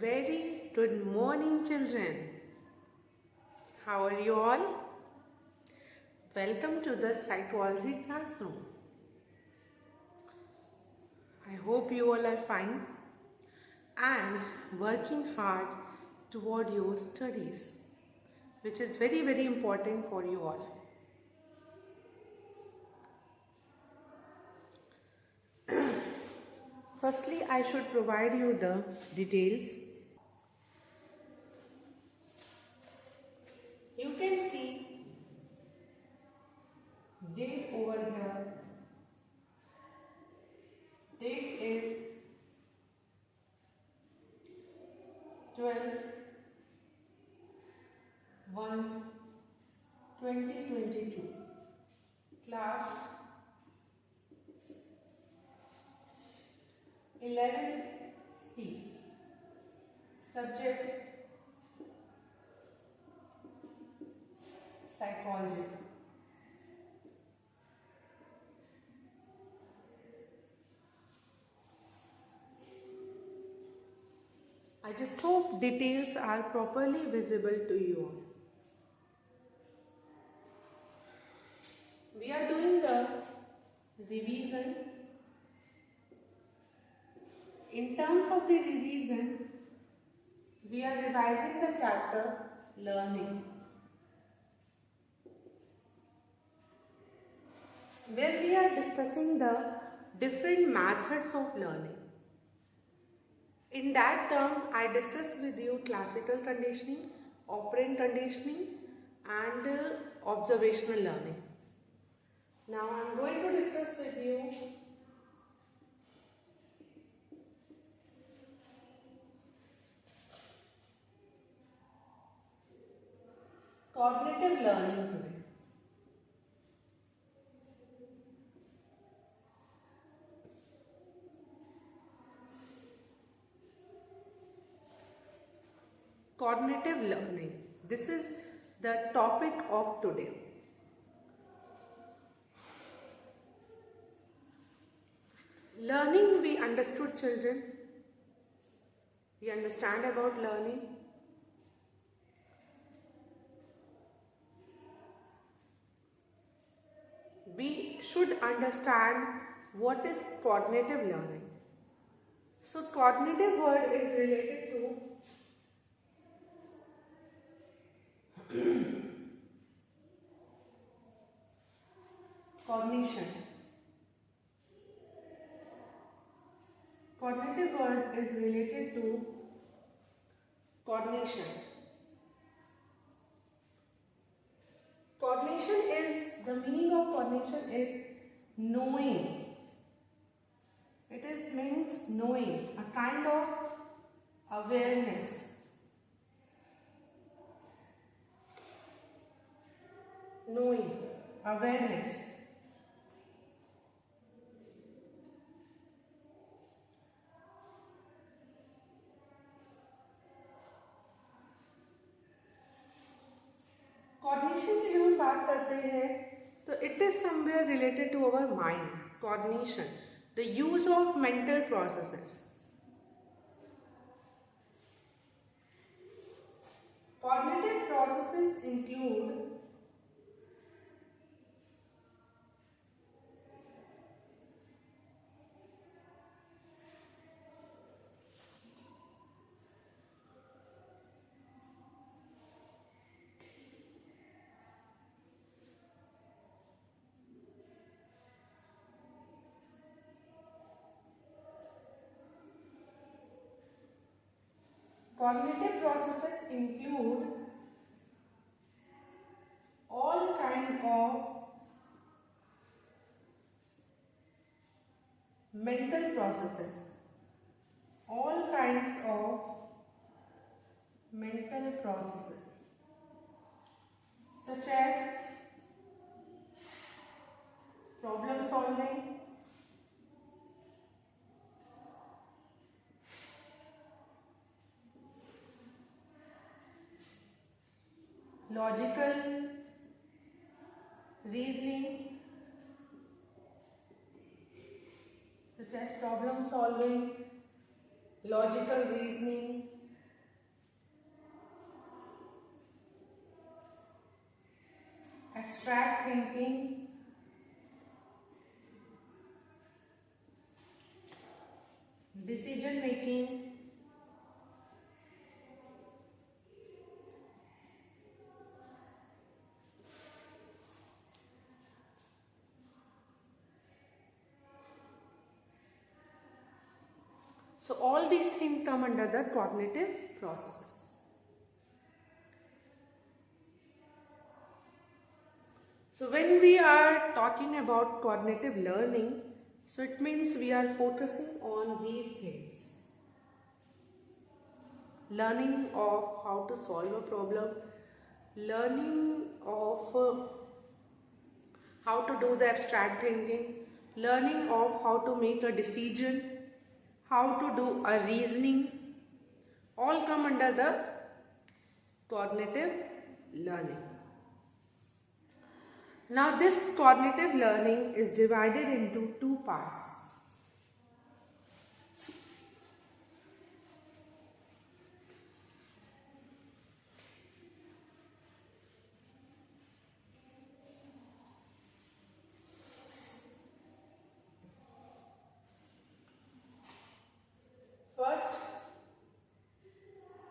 Very good morning, children. How are you all? Welcome to the psychology classroom. I hope you all are fine and working hard toward your studies, which is very important for you all. Firstly, I should provide you the details. You can see date over here. Date is 12/1/2022. Class 11C. Subject psychology. I just hope details are properly visible to you all. We are doing the revision. In terms of the revision, we are revising the chapter learning, where we are discussing the different methods of learning. In that term, I discussed with you classical conditioning, operant conditioning and observational learning. Now I am going to discuss with you cognitive learning today. Cognitive learning. This is the topic of today. Learning, we understood, children. We understand about learning. We should understand what is cognitive learning. So cognitive word is related to cognition. Cognitive word is related to cognition. Cognition is, the meaning of cognition is knowing. It is means knowing, a kind of awareness. Knowing, awareness. Cognition की जब हम बात करते हैं तो it is somewhere related to our mind. Cognition, the use of mental processes. Cognitive processes include cognitive processes include all kind of mental processes, all kinds of mental processes, such as problem solving, logical reasoning, such as problem solving, logical reasoning, abstract thinking, decision making, so all these things come under the cognitive processes. So when we are talking about cognitive learning, so it means we are focusing on these things. Learning of how to solve a problem, learning of how to do the abstract thinking, learning of how to make a decision, how to do a reasoning, all come under the cognitive learning. Now this cognitive learning is divided into two parts. First,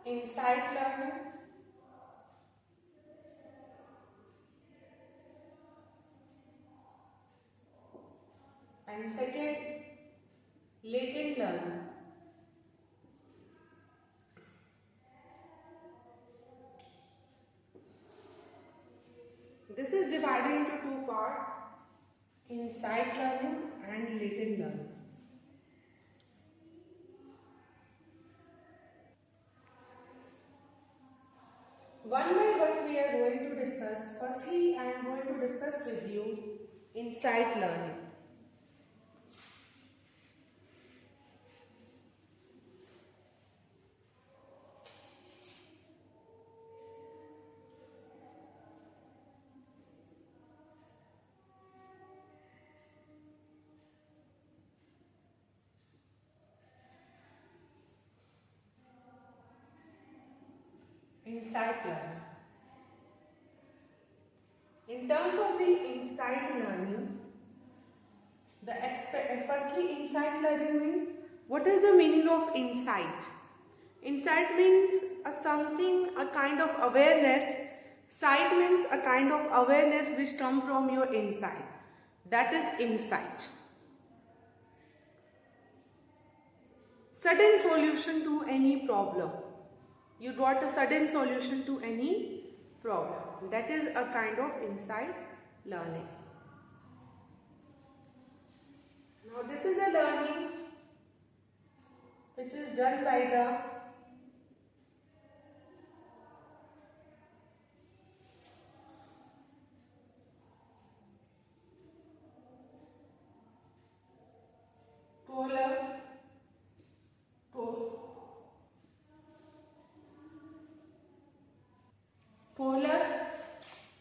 insight learning. And second, latent learning. This is divided into two parts, insight learning and latent learning. One by one we are going to discuss. Firstly, I am going to discuss with you insight learning. Insight learning. In terms of the insight learning, firstly insight learning means, what is the meaning of insight? Insight means something, a kind of awareness. Sight means a kind of awareness which comes from your inside. That is insight. Sudden solution to any problem. You got a sudden solution to any problem. That is a kind of insight learning. Now this is a learning which is done by the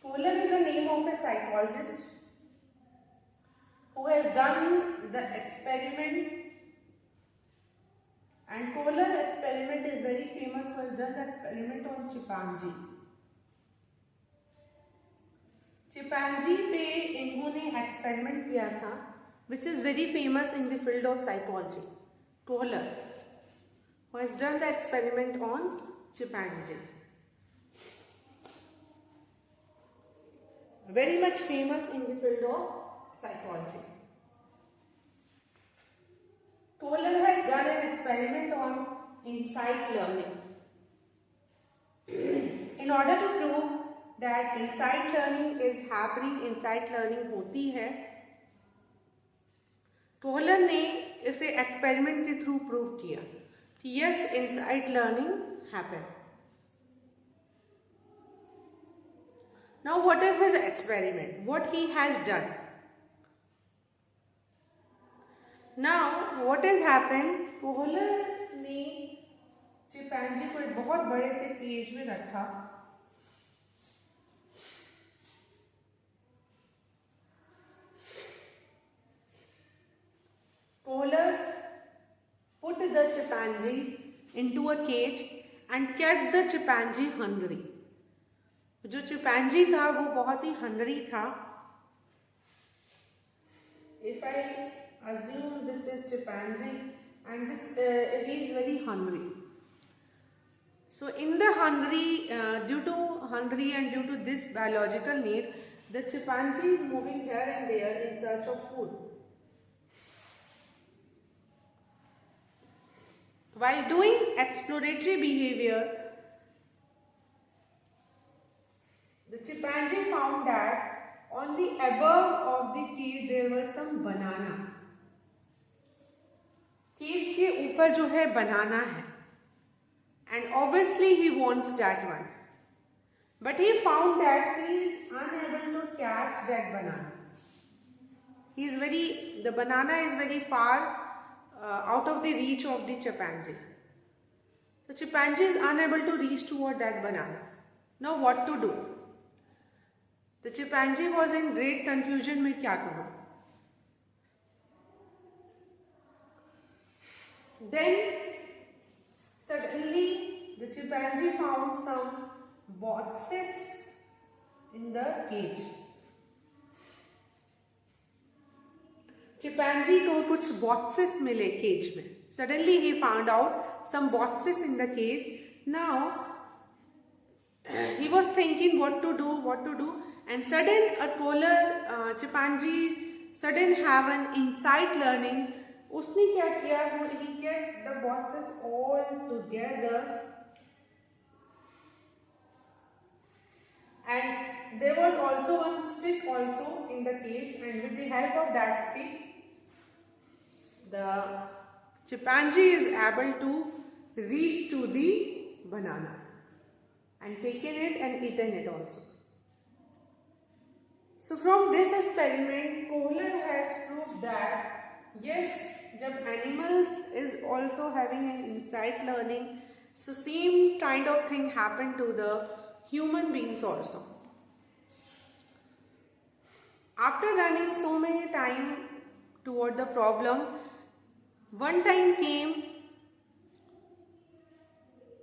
Kohler is the name of a psychologist who has done the experiment, and Kohler experiment is very famous, who has done the experiment on chimpanzee. Chimpanzee पे इन्होंने experiment किया था which is very famous in the field of psychology. Kohler, who has done the experiment on chimpanzee. Very much famous in the field of psychology. Kohler has done an experiment on insight learning. In order to prove that insight learning is happening, insight learning होती है, Kohler ने इसे experiment के through prove किया कि yes, insight learning happen. Now what is his experiment? What he has done? Now what has happened? Kohler ने chimpanzee को एक बहुत बड़े से केज में रखा. Kohler put the chimpanzees into a cage and kept the chimpanzee hungry जो chimpanzee था वो बहुत ही हंग्री था. If I assume this is chimpanzee and this he is very hungry. So in the due to hungry and due to this biological need, the chimpanzee is moving here and there in search of food. While doing exploratory behavior, the chimpanzee found that on the above of the cage there was some banana. Cage के ऊपर जो है बनाना है, and obviously he wants that one, but he found that he is unable to catch that banana. The banana is very far out of the reach of the chimpanzee. So chimpanzee is unable to reach toward that banana. Now what to do? The chimpanzee was in great confusion. मैं क्या करूं? Then suddenly the chimpanzee found some botses in the cage. Chimpanzee को कुछ boxes मिले cage में. Suddenly he found out some boxes in the cage. Now he was thinking what to do, and sudden a polar chimpanzee sudden have an insight learning. उसने क्या किया? He kept the boxes all together, and there was also one stick also in the cage, and with the help of that stick, the chimpanzee is able to reach to the banana and taken it and eaten it also. So from this experiment, Kohler has proved that yes, जब animals is also having an insight learning, so same kind of thing happened to the human beings also. After running so many time toward the problem, one time came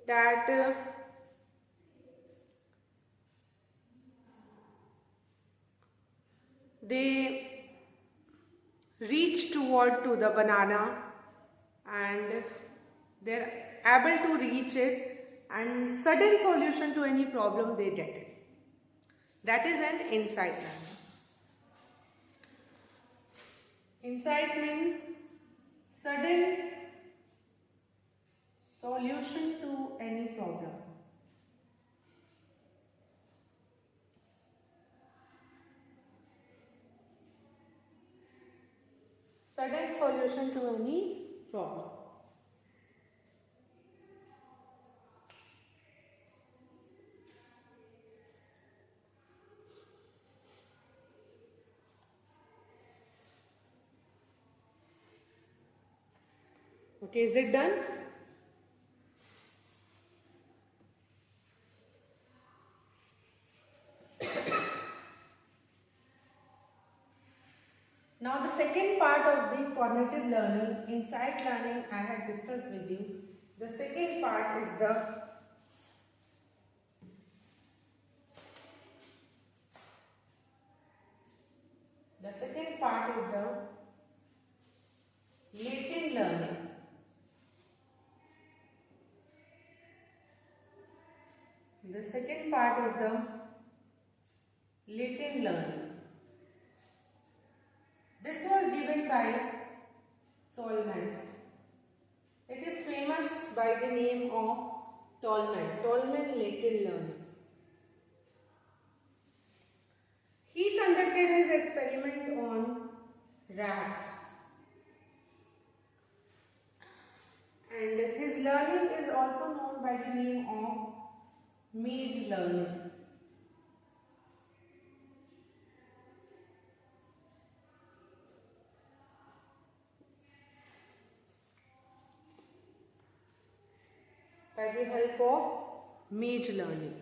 that they reach toward to the banana and they're able to reach it, and sudden solution to any problem they get it. That is an insight learning. Insight means sudden solution to any problem. Sudden solution to any problem. Okay, is it done? Now the second part of the cognitive learning, insight learning, I had discussed with you. The second part is the latent learning. The second part is the latent learning. This was given by Tolman. It is famous by the name of Tolman latent learning. He conducted his experiment on rats, and his learning is also known by the name of maze learning. By the help of maze learning.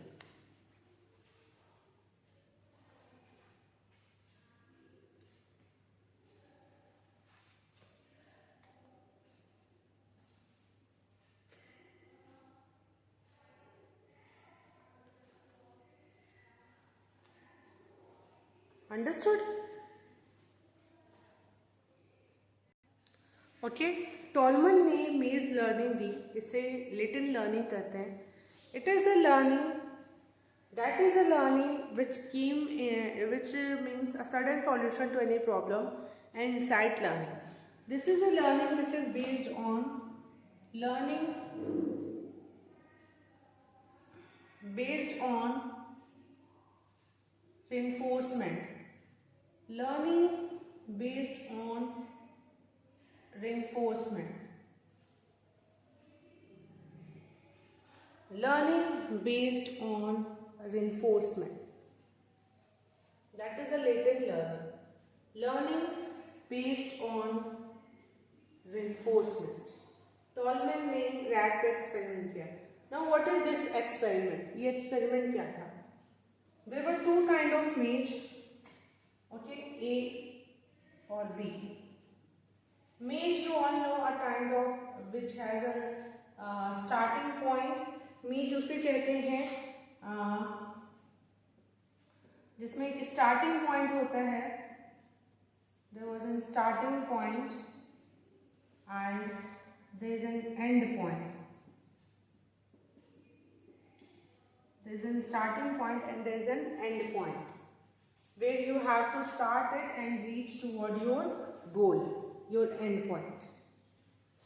Understood? Okay, Tolman ने maze learning दी, इसे latent learning कहते हैं. It is a learning that is a learning which means a sudden solution to any problem and insight learning. This is a learning which is based on learning based on reinforcement. Learning based on reinforcement. Learning based on reinforcement. That is a latent learning. Learning based on reinforcement. Tall man ने rat पे experiment किया. Now what is this experiment? ये experiment क्या था? There were two kind of mage, okay, A or B. Mage you all know a kind of which has a starting point. मीज उसे कहते हैं जिसमें एक स्टार्टिंग पॉइंट होता है. There was an starting point and there is an end point. There is an starting point and there is an end point where you have to start it and reach toward your goal, your end point.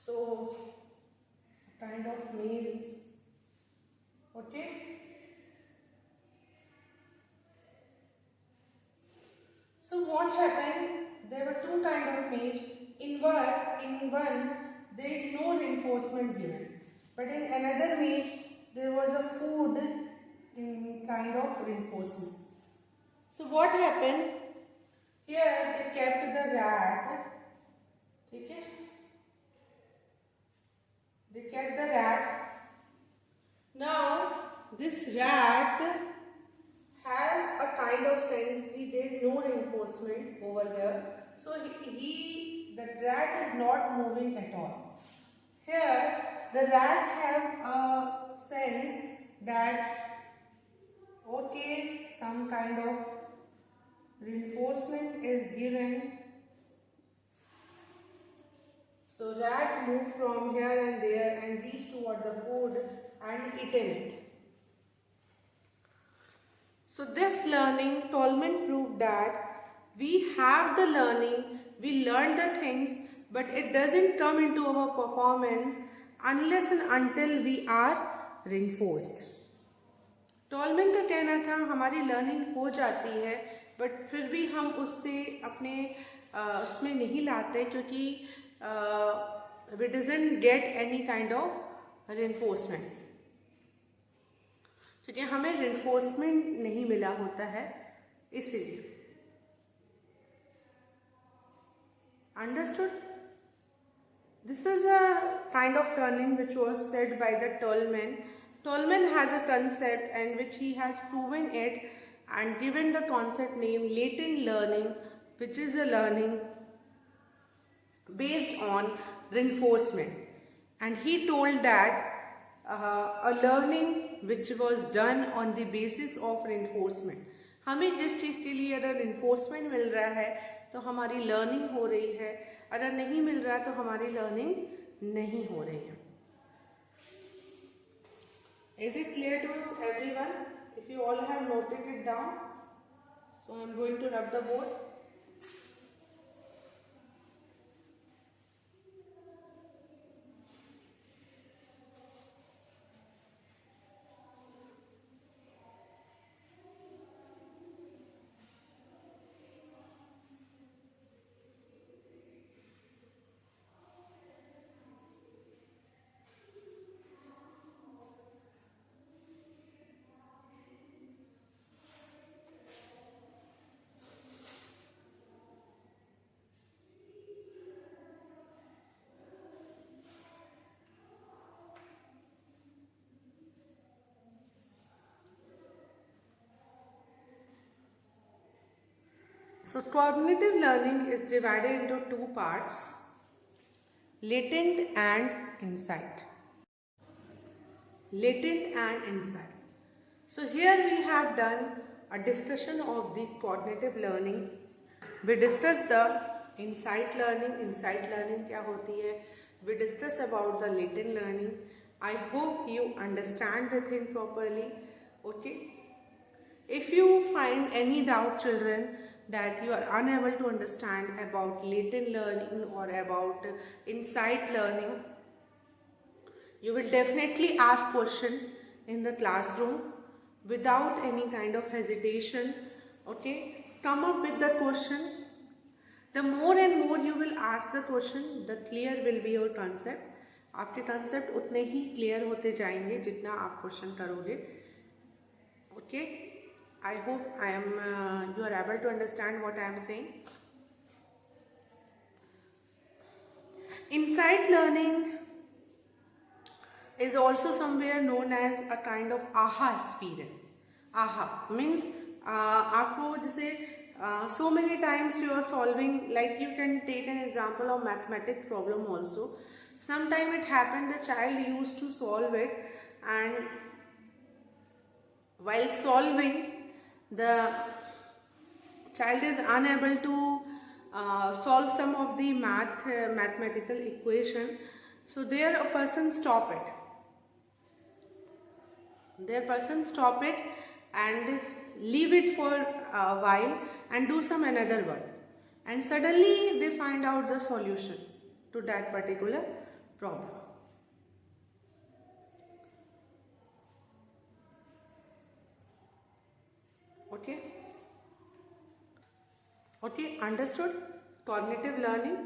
So kind of maze. Okay. So what happened? There were two kind of maze. In one there is no reinforcement given, but in another maze there was a food in kind of reinforcement. So what happened? Here they kept the rat. Okay. They kept the rat. Now this rat have a kind of sense that there is no reinforcement over here, so the rat is not moving at all. Here the rat have a sense that okay, some kind of reinforcement is given. So rat moved from here and there and reached toward the food and eaten it. So this learning, Tolman proved that we have the learning, we learn the things, but it doesn't come into our performance unless and until we are reinforced. Tall man का कहना था हमारी learning हो जाती है but फिर भी हम उससे अपने उसमें नहीं लाते क्योंकि we doesn't get any kind of reinforcement. क्योंकि हमें reinforcement नहीं मिला होता है इसीलिए. Understood? This is a kind of learning which was said by the Tolman. Tolman has a concept and which he has proven it and given the concept name latent learning, which is a learning based on reinforcement. And he told that a learning which was done on the basis of reinforcement. हमें जिस चीज़ के लिए अगर reinforcement मिल रहा है तो हमारी learning हो रही है, अगर नहीं मिल रहा तो हमारी learning नहीं हो रही है. Is it clear to everyone? If you all have noted it down, so I am going to rub the board. So cognitive learning is divided into two parts, latent and insight. Latent and insight. So here we have done a discussion of the cognitive learning. We discuss the insight learning. Insight learning क्या होती है? We discuss about the latent learning. I hope you understand the thing properly. Okay. If you find any doubt, children, that you are unable to understand about latent learning or about insight learning, you will definitely ask question in the classroom without any kind of hesitation. Okay, come up with the question. The more and more you will ask the question, the clear will be your concept. आपके concept उतने ही clear होते जाएंगे जितना आप question करोगे. Okay, I hope you are able to understand what I am saying. Insight learning is also somewhere known as a kind of aha experience. Aha means आपको जैसे so many times you are solving, like you can take an example of mathematics problem also. Sometime it happened the child used to solve it, and while solving the child is unable to solve some of the mathematical equation. So there a person stop it. Their person stop it and leave it for a while and do some another work, and suddenly they find out the solution to that particular problem. Okay, understood? Cognitive learning.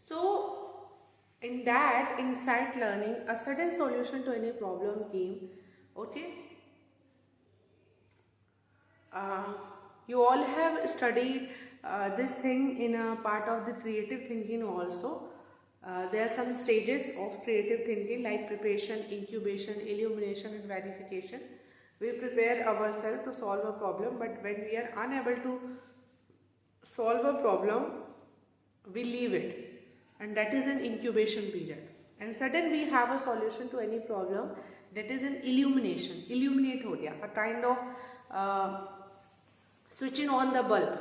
So in that insight learning, a sudden solution to any problem came. Okay, you all have studied this thing in a part of the creative thinking also. There are some stages of creative thinking like preparation, incubation, illumination and verification. We prepare ourselves to solve a problem, but when we are unable to solve a problem, we leave it, and that is an incubation period. And suddenly we have a solution to any problem, that is an illumination. Illuminate ho gaya, a kind of switching on the bulb,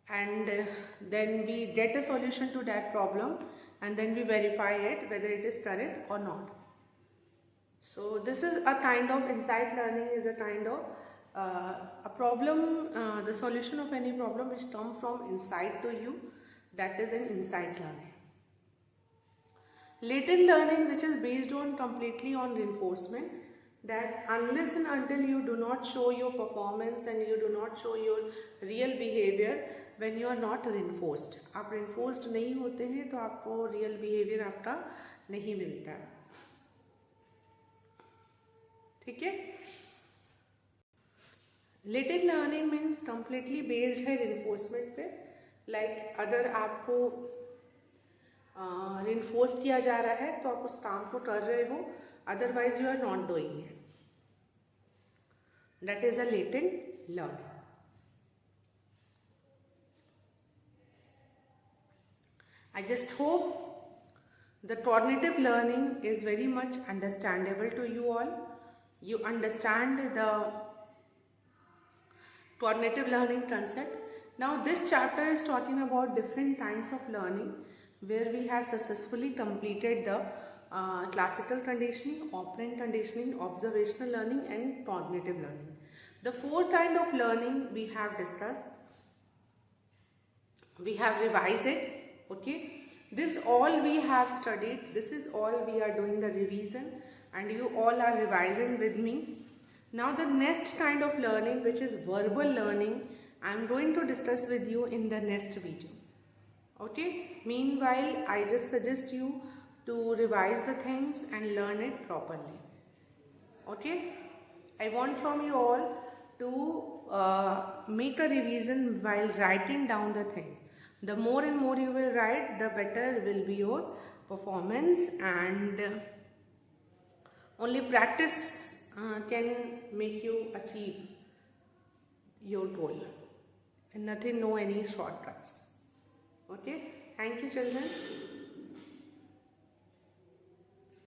and then we get a solution to that problem, and then we verify it whether it is correct or not. So this is a kind of insight learning, is a kind of a problem, the solution of any problem which comes from inside to you, that is an insight learning. Latent learning, which is based on completely on reinforcement, that unless and until you do not show your performance and you do not show your real behavior, when you are not reinforced, आप reinforced नहीं होते हैं तो आपको real behavior आपका नहीं मिलता है. ठीक है. Latent learning means completely based है रिइंफोर्समेंट पे. लाइक अगर आपको रिइंफोर्स किया जा रहा है तो आप उस काम को कर रहे हो, otherwise you are not doing it. That is a latent learning. I just hope the cognitive learning is very much understandable to you all. You understand the cognitive learning concept. Now this chapter is talking about different kinds of learning where we have successfully completed the classical conditioning, operant conditioning, observational learning and cognitive learning. The four kind of learning we have discussed. We have revised it. Okay, this all we have studied, this is all we are doing the revision, and you all are revising with me. Now the next kind of learning, which is verbal learning, I am going to discuss with you in the next video. Okay, meanwhile I just suggest you to revise the things and learn it properly. Okay, I want from you all to make a revision while writing down the things. The more and more you will write, the better will be your performance, and only practice can make you achieve your goal, and nothing, no any shortcuts. Okay, thank you children.